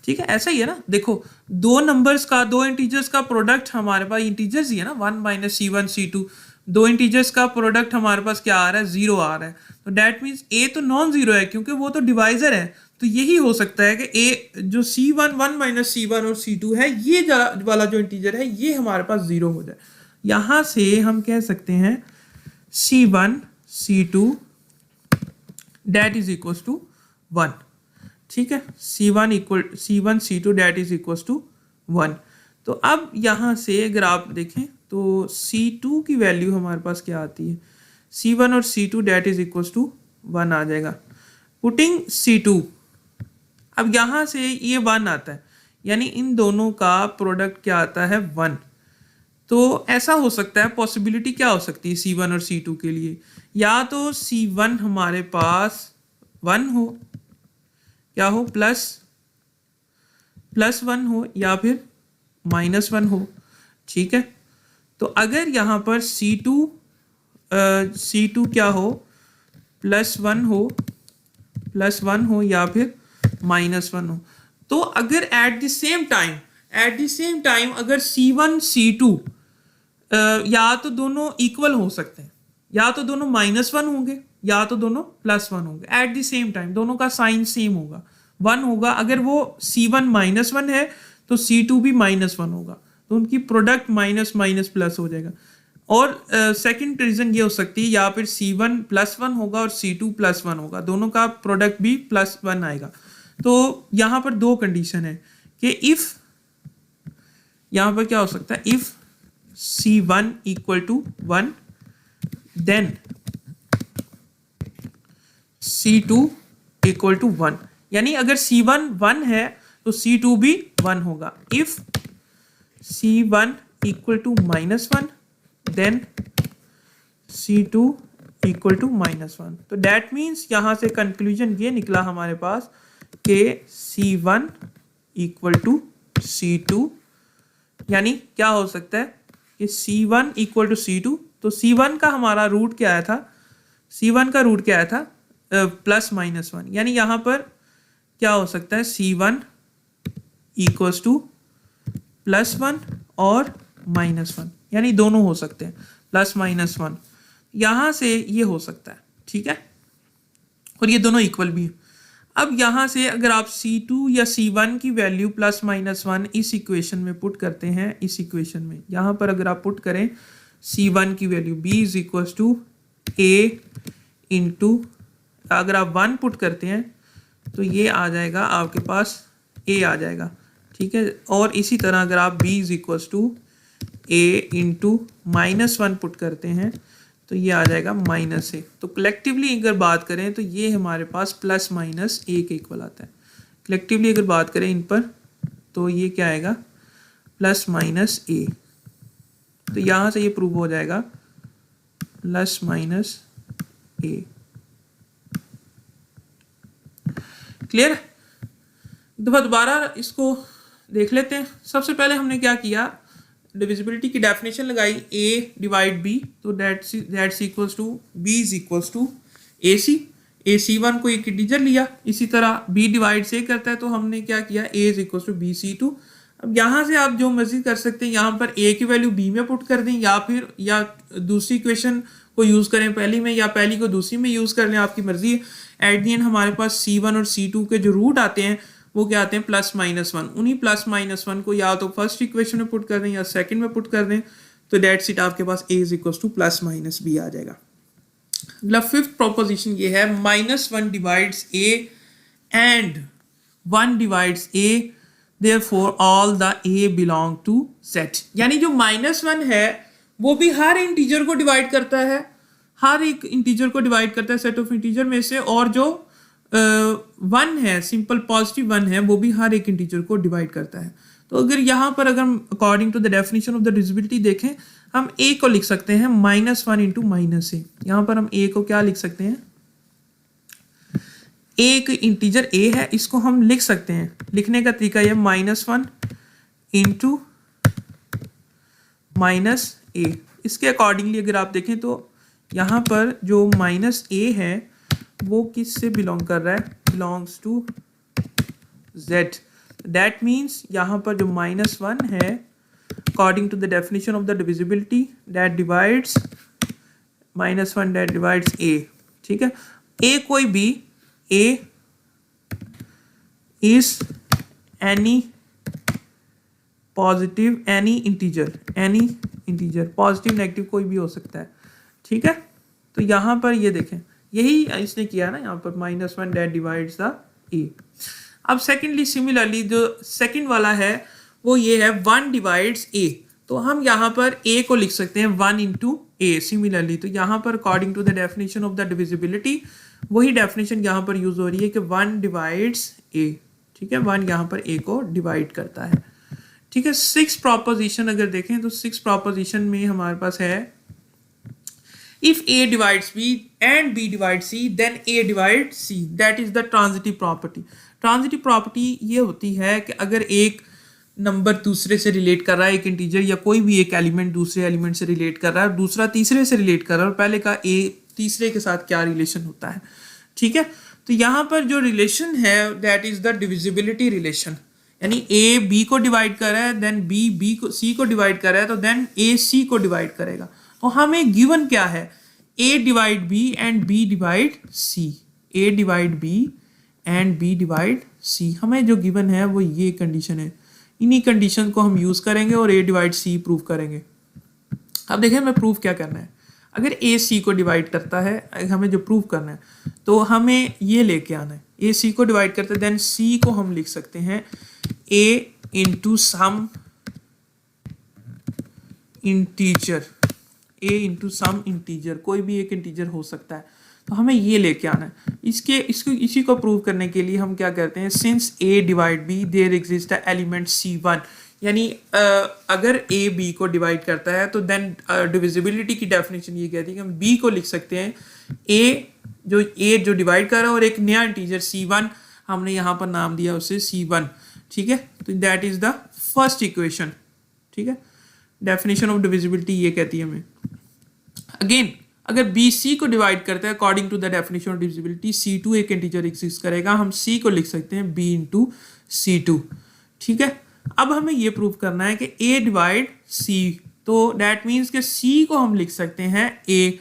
ठीक है, ऐसा ही है ना, देखो दो नंबर्स का, दो इंटीजर्स का प्रोडक्ट हमारे पास इंटीजर्स ही है ना, 1 माइनस C1 C2, दो इंटीजर्स का प्रोडक्ट हमारे पास क्या आ रहा है, जीरो आ रहा है, तो डैट मीन्स ए तो नॉन जीरो है क्योंकि वो तो डिवाइजर है। तो यही हो सकता है कि ए जो C1 1 माइनस C1 और C2 है ये वाला जो इंटीजर है ये हमारे पास जीरो हो जाए। यहां से हम कह सकते हैं C1 C2 that is equal to 1। ठीक है, C1 C2 that is equal to 1। तो अब यहाँ से अगर आप देखें तो C2 की वैल्यू हमारे पास क्या आती है, C1 और C2 that is equal to 1 आ जाएगा। पुटिंग C2, अब यहाँ से ये 1 आता है, यानी इन दोनों का प्रोडक्ट क्या आता है 1। तो ऐसा हो सकता है, पॉसिबिलिटी क्या हो सकती है C1 और C2 के लिए, या तो C1 हमारे पास 1 हो, क्या हो प्लस 1 हो, या फिर -1 हो। ठीक है, तो अगर यहाँ पर C2 क्या हो, +1 हो, +1 हो या फिर -1 हो, तो अगर एट द सेम टाइम अगर C1 C2 या तो दोनों इक्वल हो सकते हैं, या तो दोनों -1 होंगे या तो दोनों +1 होंगे, एट द सेम टाइम दोनों का साइन सेम होगा, 1 होगा। अगर वो C1 -1 है तो C2 भी -1 होगा, तो उनकी प्रोडक्ट माइनस माइनस प्लस हो जाएगा। और सेकंड रीजन ये हो सकती है, या फिर C1 +1 होगा और C2 +1 होगा, दोनों का प्रोडक्ट भी +1 आएगा। तो यहाँ पर दो कंडीशन है कि इफ, यहाँ पर क्या हो सकता है, इफ C1 = 1 देन C2 = 1, यानी अगर C1 1 है तो C2 भी 1 होगा। If C1 = -1 then C2 = -1। तो डैट मीन्स यहाँ से कंक्लूजन ये निकला हमारे पास कि C1 = C2, यानी क्या हो सकता है कि C1 = C2, तो C1 का हमारा रूट क्या आया था, C1 का रूट क्या आया था +-1, यानी यहाँ पर क्या हो सकता है C1 = +1 और -1, यानी दोनों हो सकते हैं +-1, यहाँ से ये हो सकता है। ठीक है, और ये दोनों इक्वल भी हैं। अब यहाँ से अगर आप C2 या C1 की वैल्यू +-1 इस इक्वेशन में पुट करते हैं, इस इक्वेशन में यहाँ पर अगर आप पुट करें C1 की वैल्यू B = A इंटू, अगर आप 1 पुट करते हैं तो ये आ जाएगा आपके पास A आ जाएगा। ठीक है, और इसी तरह अगर आप B = A इंटू -1 पुट करते हैं तो ये आ जाएगा -A। तो कलेक्टिवली अगर बात करें तो ये हमारे पास +-A के इक्वल आता है। कलेक्टिवली अगर बात करें इन पर तो ये क्या आएगा +-A। तो यहाँ से ये प्रूव हो जाएगा +-A। क्लियर? दोबारा इसको देख लेते हैं। सबसे पहले हमने क्या किया, डिविजिबिलिटी की डेफिनेशन लगाई A/B, तो that's equals to B = AC। AC1 को एक इंटीजर लिया, इसी तरह B डिवाइड से करता है, तो हमने क्या किया A = BC2। अब यहाँ से आप जो मर्जी कर सकते हैं, यहाँ पर A की वैल्यू B में पुट कर दें, या फिर या दूसरी इक्वेशन को यूज़ करें पहली में, या पहली को दूसरी में यूज़ कर लें, आपकी मर्जी है। एट दी एंड हमारे पास C1 और C2 के जो रूट आते हैं वो क्या आते हैं +-1। उन्हीं +-1 को या तो फर्स्ट इक्वेशन में पुट कर दें या सेकंड में पुट कर दें, तो दैट्स इट, आपके पास A = +-B आ जाएगा। अगला फिफ्थ प्रोपोजिशन ये है, -1 divides A and 1 divides A, therefore all the A belong to Z। यानी जो -1 है वो भी हर इंटीजर को डिवाइड करता है, हर एक इंटीजर को डिवाइड करता है सेट ऑफ इंटीजर में से, और जो वन है, सिंपल पॉजिटिव वन है, वो भी हर एक इंटीजर को डिवाइड करता है। तो अगर यहाँ पर अगर हम according to the definition of the divisibility देखें, हम ए को लिख सकते हैं -1 इंटू माइनस ए। यहाँ पर हम ए को क्या लिख सकते हैं, एक इंटीजर ए है, इसको हम लिख सकते हैं, लिखने का तरीका यह -1 इंटू माइनस ए। इसके अकॉर्डिंगली अगर आप देखें तो यहाँ पर जो माइनस ए है वो किस से बिलोंग कर रहा है, belongs to z। That means यहाँ पर जो -1 है according to the definition of the divisibility that divides -1 that divides a। ठीक है, a कोई भी a is any positive any integer positive negative कोई भी हो सकता है। ठीक है, तो यहाँ पर ये देखें, यही इसने किया ना, यहाँ पर -1 दैट डिवाइड्स द a। अब सेकेंडली सिमिलरली जो सेकंड वाला है वो ये है 1 डिवाइड्स a। तो हम यहाँ पर a को लिख सकते हैं 1 इंटू ए। सिमिलरली तो यहाँ पर according to the definition of the divisibility वही डेफिनेशन यहाँ पर यूज हो रही है कि 1 डिवाइड्स a। ठीक है, 1 यहाँ पर a को डिवाइड करता है। ठीक है, 6 प्रोपोजिशन अगर देखें तो 6 प्रोपोजिशन में हमारे पास है if a divides b and b divides c then a divides c, that is the transitive property। Transitive property ये होती है कि अगर एक नंबर दूसरे से रिलेट कर रहा है, एक इंटीजर या कोई भी एक एलिमेंट दूसरे एलिमेंट से रिलेट कर रहा है, दूसरा तीसरे से रिलेट कर रहा है, और पहले का ए तीसरे के साथ क्या रिलेशन होता है। ठीक है, तो यहाँ पर जो रिलेशन है that is the divisibility relation, यानी ए बी को डिवाइड कर रहा है, देन बी को सी को डिवाइड कर रहा है, तो देन ए सी को डिवाइड करेगा। तो हमें गिवन क्या है, A divide B and B divide C, A divide B and B divide C. हमें जो गिवन है वो ये कंडीशन है, इन्हीं कंडीशन को हम यूज करेंगे और ए डिवाइड सी प्रूव करेंगे। अब देखें हमें प्रूव क्या करना है, अगर ए सी को डिवाइड करता है, हमें जो प्रूव करना है तो हमें ये लेके आना है, ए सी को डिवाइड करता है, देन सी को हम लिख सकते हैं A into some integer, A into some integer, कोई भी एक इंटीजर हो सकता है। तो हमें ये लेके आना है। इसी को प्रूव करने के लिए हम क्या करते हैं, since A divide B there exist a element C1, यानी अगर ए बी को डिवाइड करता है तो देन डिविजिबिलिटी की डेफिनेशन ये कहती है कि हम बी को लिख सकते हैं ए जो डिवाइड कर रहा है और एक नया इंटीजर C1 हमने यहाँ पर नाम दिया उसे C1। ठीक है, तो that is the first equation. ठीक है, डेफिनेशन ऑफ डिविजिबिलिटी ये कहती है हमें। अगेन अगर बी सी को डिवाइड करता है according to the definition of divisibility C2 एक इंटीजर एग्जिस्ट करेगा, हम C को लिख सकते हैं B इंटू C2। ठीक है, अब हमें ये प्रूव करना है कि A डिवाइड C, तो डैट मीन्स कि C को हम लिख सकते हैं A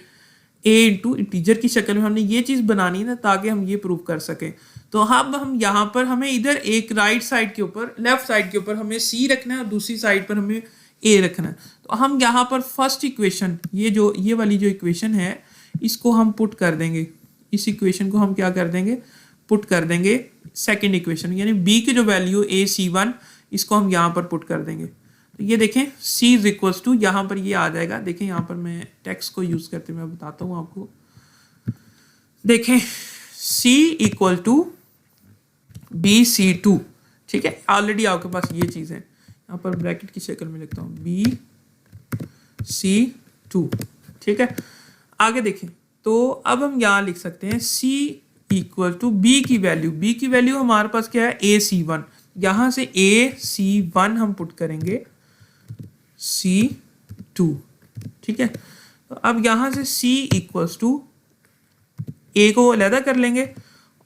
इंटू इंटीजर की शक्ल में। हमने ये चीज़ बनानी है ना ताकि हम ये प्रूव कर सकें। तो अब हम यहाँ पर हमें इधर एक राइट साइड के ऊपर, लेफ्ट साइड के ऊपर हमें C रखना है और दूसरी साइड पर हमें ए रखना है। तो हम यहाँ पर फर्स्ट इक्वेशन, ये वाली जो इक्वेशन है इसको हम पुट कर देंगे, इस इक्वेशन को हम क्या कर देंगे, पुट कर देंगे सेकंड इक्वेशन, यानी बी की जो वैल्यू AC1 इसको हम यहाँ पर पुट कर देंगे। तो ये देखें C इज इक्वल टू, यहाँ पर ये आ जाएगा। देखें यहाँ पर मैं टेक्स्ट को यूज करते मैं बताता हूँ आपको। देखें C इक्वल टू BC2। ठीक है, ऑलरेडी आपके पास ये चीज़ है, यहाँ पर ब्रैकेट की शक्ल में लिखता हूँ BC2। ठीक है, आगे देखें तो अब हम यहाँ लिख सकते हैं C इक्वल टू बी की वैल्यू हमारे पास क्या है AC1, यहाँ से AC1 हम पुट करेंगे C2। ठीक है, तो अब यहाँ से C इक्वल्स टू A को अलहदा कर लेंगे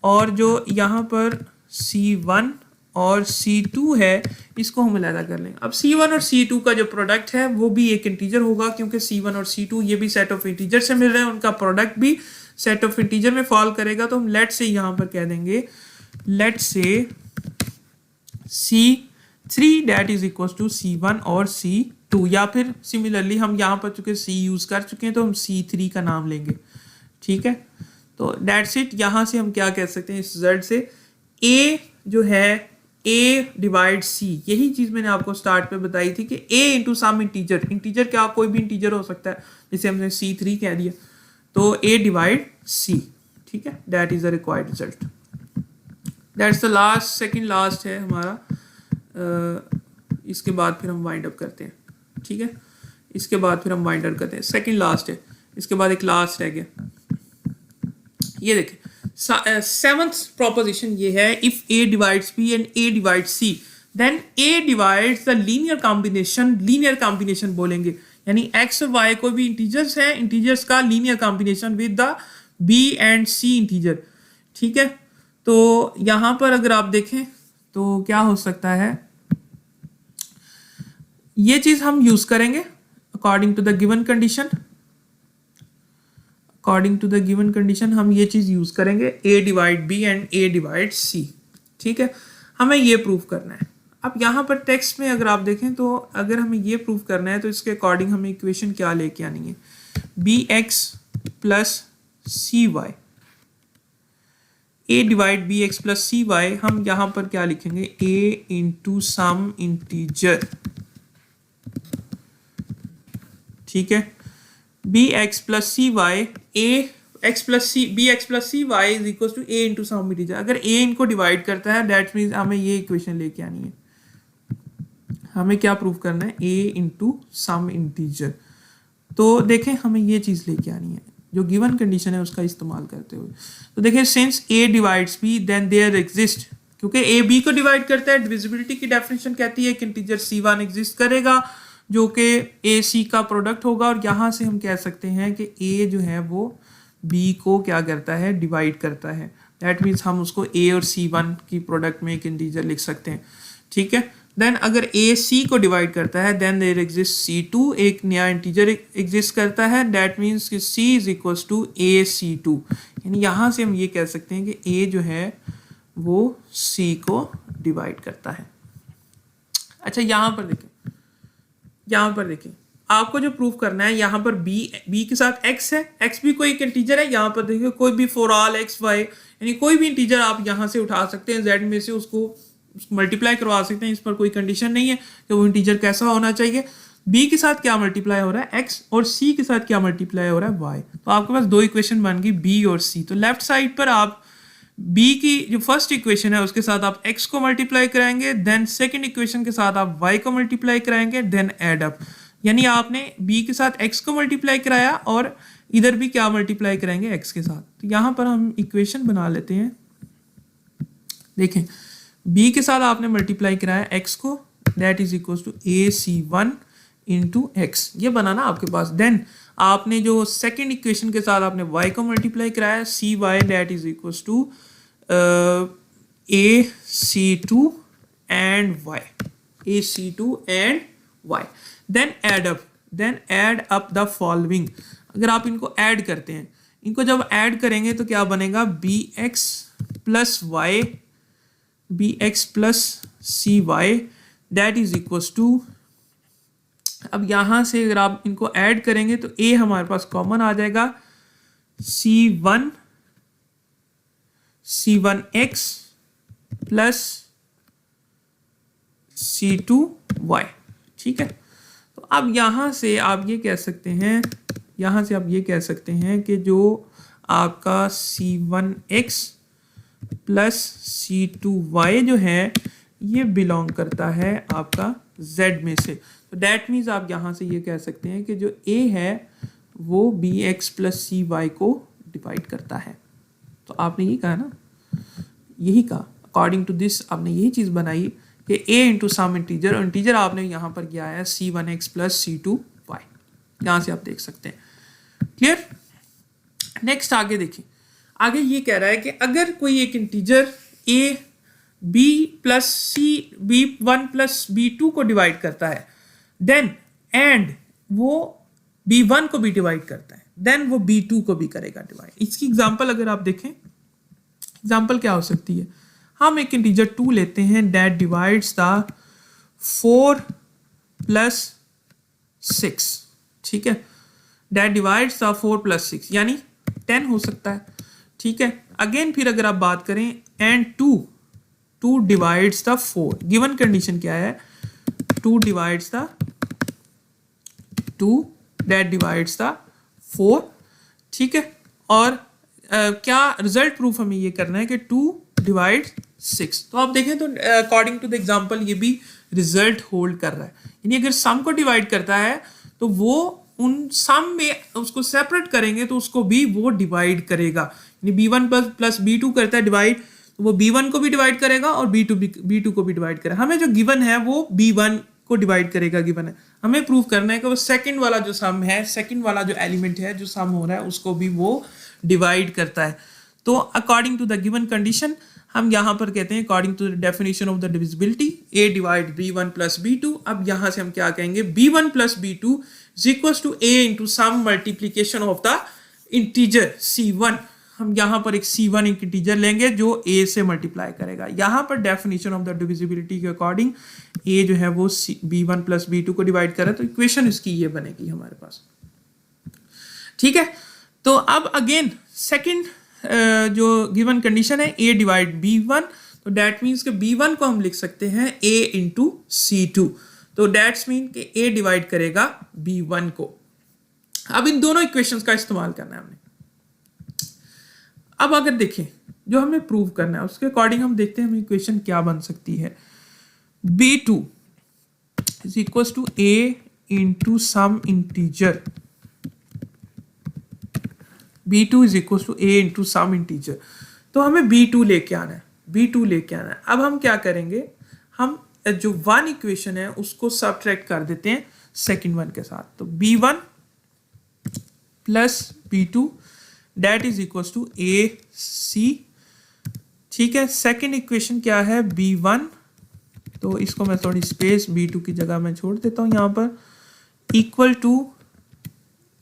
और जो यहाँ पर C1 और C2 है इसको हम अलहदा कर लेंगे। अब C1 और C2 का जो प्रोडक्ट है वो भी एक इंटीजर होगा, क्योंकि C1 और C2 ये भी सेट ऑफ इंटीजर से मिल रहे हैं, उनका प्रोडक्ट भी सेट ऑफ इंटीजर में फॉल करेगा। तो हम लेट से यहाँ पर कह देंगे, लेट से C3 that is equal to C1 और C2, या फिर सिमिलरली हम यहाँ पर चूंकि C यूज कर चुके हैं तो हम C3 का नाम लेंगे। ठीक है, तो दैट्स इट। यहाँ से हम क्या कह सकते हैं, इस रिजल्ट से A जो है A डिवाइड C, यही चीज मैंने आपको स्टार्ट पे बताई थी कि A इंटू सम इंटीजर क्या कोई भी इंटीजर हो सकता है, जैसे हमने C3 कह दिया, तो A डिवाइड C। ठीक है, that is the required result. That's the last, second last है हमारा। इसके बाद फिर हम वाइंड अप करते हैं, ठीक है। इसके बाद फिर हम वाइंड अप करते हैं, सेकंड लास्ट है। इसके बाद एक लास्ट रह गया, ये देखें सेवंथ प्रोपोजिशन ये है, if A divides B and A divides C then A divides the linear combination. Linear combination बोलेंगे यानी एक्स और वाई कोई भी इंटीजर्स हैं, इंटीजर्स का linear combination with the B and C integer, ठीक है। तो यहां पर अगर आप देखें तो क्या हो सकता है, ये चीज हम यूज करेंगे according to the given condition. According to the given condition हम ये चीज यूज करेंगे, A divide B and A divide C, ठीक है। हमें ये प्रूव करना है। अब यहाँ पर टेक्स्ट में अगर आप देखें तो अगर हमें ये प्रूव करना है तो इसके अकॉर्डिंग हमें इक्वेशन क्या लेके आनी है, B X plus C Y, ए divide B X plus C Y. हम यहाँ पर क्या लिखेंगे, ए इंटू सम इंटीजर, ठीक है। B X plus C Y, A X plus C, B X plus C Y is equal to A into some integer. अगर A इनको divide करता है दैट मीन्स हमें ये इक्वेशन लेके आनी है। हमें क्या प्रूव करना है, ए इंटू सम इंटीजर। तो देखें हमें ये चीज लेके आनी है जो गिवन कंडीशन है उसका इस्तेमाल करते हुए। तो देखें since A divides B then there exist, क्योंकि ए बी को डिवाइड करता है, डिविजिबिलिटी की डेफिनेशन कहती है कि इंटीजर C1 एग्जिस्ट करेगा जो कि ए सी का प्रोडक्ट होगा। और यहाँ से हम कह सकते हैं कि ए जो है वो बी को क्या करता है, डिवाइड करता है। दैट मीन्स हम उसको ए और C1 की प्रोडक्ट में एक इंटीजर लिख सकते हैं, ठीक है। देन अगर ए सी को डिवाइड करता है देन देयर एग्जिस्ट C2, एक नया इंटीजर एग्जिस्ट करता है। दैट मीन्स कि C is equals to A C2, यानी यहाँ से हम ये कह सकते हैं कि ए जो है वो C को डिवाइड करता है। अच्छा यहाँ पर देखें, यहाँ पर देखें आपको जो प्रूफ करना है, यहाँ पर बी के साथ x है, x भी कोई एक इंटीजर है। यहाँ पर देखिए कोई भी फॉर ऑल x y यानी कोई भी इंटीजर आप यहाँ से उठा सकते हैं, z में से उसको मल्टीप्लाई करवा सकते हैं। इस पर कोई कंडीशन नहीं है कि वो इंटीजर कैसा होना चाहिए। b के साथ क्या मल्टीप्लाई हो रहा है, x, और c के साथ क्या मल्टीप्लाई हो रहा है, y। तो आपके पास दो इक्वेशन बन गई b और c। तो लेफ्ट साइड पर आप b की जो फर्स्ट इक्वेशन है उसके साथ आप x को मल्टीप्लाई कराएंगे, देन सेकंड इक्वेशन के साथ आप y को मल्टीप्लाई कराएंगे, देन एड अप। यानी आपने b के साथ x को मल्टीप्लाई कराया और इधर भी क्या मल्टीप्लाई कराएंगे, x के साथ। तो यहाँ पर हम इक्वेशन बना लेते हैं। देखें b के साथ आपने मल्टीप्लाई कराया x को, that is equal to AC1 into X, ये बनाना आपके पास। देन आपने जो सेकंड इक्वेशन के साथ आपने y को मल्टीप्लाई कराया, CY that is equal to AC2 and y, AC2 and y। Then add up the following. अगर आप इनको ऐड करते हैं, इनको जब ऐड करेंगे तो क्या बनेगा, bx plus y, bx plus cy that is equal to, अब यहां से अगर आप इनको ऐड करेंगे तो a हमारे पास कॉमन आ जाएगा, c1x प्लस c2y, ठीक है। तो अब यहां से आप ये कह सकते हैं, यहां से आप ये कह सकते हैं कि जो आपका c1x प्लस c2y जो है ये बिलोंग करता है आपका z में से। तो डैट मीन्स आप यहाँ से ये कह सकते हैं कि जो a है वो bx प्लस cy को डिवाइड करता है। तो आपने ये कहा ना, यही कहा, अकॉर्डिंग टू दिस आपने यही चीज़ बनाई कि a इंटू सम इंटीजर, और इंटीजर आपने यहाँ पर किया है c1x प्लस c2y। यहाँ से आप देख सकते हैं, क्लियर। नेक्स्ट आगे देखिए, आगे ये कह रहा है कि अगर कोई एक integer a b plus C b1 plus b2 को डिवाइड करता है, देन एंड वो b1 को भी डिवाइड करता है, देन वो b2 को भी करेगा डिवाइड। इसकी एग्जांपल अगर आप देखें, एग्जांपल क्या हो सकती है, हम एक इंटीजर 2 लेते हैं दैट डिवाइड्स द 4 प्लस 6, ठीक है, दैट डिवाइड्स द 4 प्लस 6 यानी 10 हो सकता है, ठीक है। अगेन फिर अगर आप बात करें and 2 divides the 4, given condition क्या है, 2 divides the 2 that divides the 4, ठीक है। और क्या रिजल्ट प्रूफ हमें ये करना है कि 2 डिवाइड्स 6। तो आप देखें तो अकॉर्डिंग टू द एग्जांपल ये भी रिजल्ट होल्ड कर रहा है, यानी अगर सम को डिवाइड करता है तो वो उन सम में उसको सेपरेट करेंगे तो उसको भी वो डिवाइड करेगा, यानी b1 प्लस b2 करता है डिवाइड, तो वो b1 को भी डिवाइड करेगा और b2 को भी डिवाइड करेगा। हमें जो गिवन है वो b1 को डिवाइड करेगा, गिवन है, हमें प्रूव करना है कि वो सेकंड वाला जो सम है, सेकंड वाला जो एलिमेंट है जो सम हो रहा है उसको भी वो डिवाइड करता है। तो according to the given condition हम यहाँ पर कहते हैं according to the definition of the divisibility a divide b1 plus b2। अब यहाँ से हम क्या कहेंगे, b1 plus b2 is equal to a into some multiplication of the integer c1। हम यहाँ पर एक c1 एक इंटीजर लेंगे जो a से मल्टीप्लाई करेगा। यहाँ पर डेफिनेशन ऑफ द डिविजिबिलिटी के अकॉर्डिंग a जो है वो b1 प्लस b2 को डिवाइड करे, तो इक्वेशन इसकी ये बनेगी हमारे पास। ठीक है, तो अब अगेन सेकंड जो गिवन कंडीशन है a डिवाइड b1, तो दैट मीन्स कि b1 को हम लिख सकते हैं a इंटू c2, तो दैट्स मीन कि a डिवाइड करेगा b1 को। अब इन दोनों इक्वेशंस का इस्तेमाल करना है हमने। अब अगर देखें जो हमें प्रूव करना है उसके अकॉर्डिंग हम देखते हैं हमें इक्वेशन क्या बन सकती है, b2 is equal to a into some integer, b2 is equal to a into some integer. तो हमें b2 लेके आना है, b2 लेके आना है। अब हम क्या करेंगे, हम जो वन इक्वेशन है उसको सबट्रैक्ट कर देते हैं सेकंड वन के साथ, तो b1 plus b2 that is equal to ac। ठीक है, सेकंड इक्वेशन क्या है b1, तो इसको मैं थोड़ी स्पेस b2 की जगह मैं छोड़ देता हूँ यहाँ पर, equal to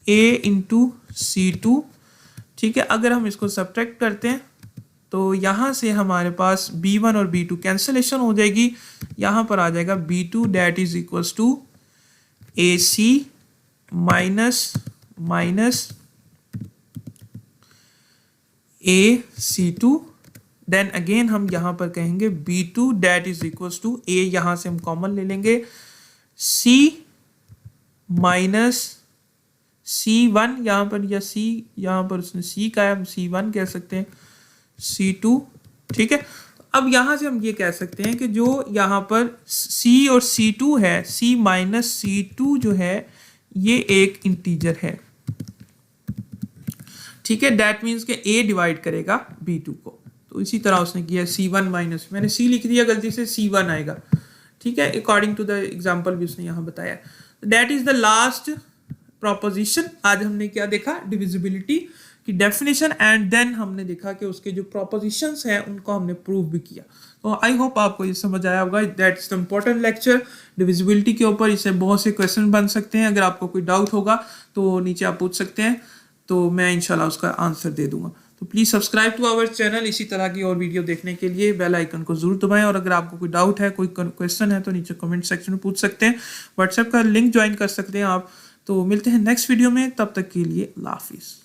a into c2। ठीक है, अगर हम इसको सब्ट्रैक्ट करते हैं तो यहाँ से हमारे पास b1 और b2 कैंसलेशन हो जाएगी, यहाँ पर आ जाएगा b2 that is equal to ac minus minus ac2। Then again हम यहाँ पर कहेंगे b2 that is equal to a, यहाँ से हम कॉमन ले लेंगे, c माइनस c1 यहाँ पर, या c यहाँ पर उसने c का है, हम c1 कह सकते हैं, c2। ठीक है, अब यहाँ से हम ये कह सकते हैं कि जो यहाँ पर c और c2 है, c माइनस c2 जो है ये एक इंटीजर है। ठीक है, दैट मीन्स कि a डिवाइड करेगा b2 को, तो इसी तरह उसने किया c1 माइनस, मैंने c लिख दिया गलती से, c1 आएगा। ठीक है, अकॉर्डिंग टू द एग्जांपल भी उसने यहाँ बताया। That is the last proposition. आज हमने क्या देखा, डिविजिबिलिटी की डेफिनेशन, एंड देन हमने देखा कि उसके जो प्रोपोजिशंस हैं उनको हमने प्रूव भी किया। तो आई होप आपको ये समझ आया होगा। That's the important lecture divisibility के ऊपर। इससे बहुत से क्वेश्चन बन सकते हैं, अगर आपको कोई डाउट होगा तो नीचे आप पूछ सकते हैं, तो मैं इंशाल्लाह उसका आंसर दे दूंगा। तो please subscribe to our channel, इसी तरह की और वीडियो देखने के लिए बेल आइकन को जरूर दबाएं। और अगर आपको कोई डाउट है, कोई क्वेश्चन है, तो नीचे कमेंट सेक्शन में पूछ सकते हैं। व्हाट्सएप का लिंक ज्वाइन कर सकते हैं आप। तो मिलते हैं नेक्स्ट वीडियो में, तब तक के लिए अल्लाह हाफिज़।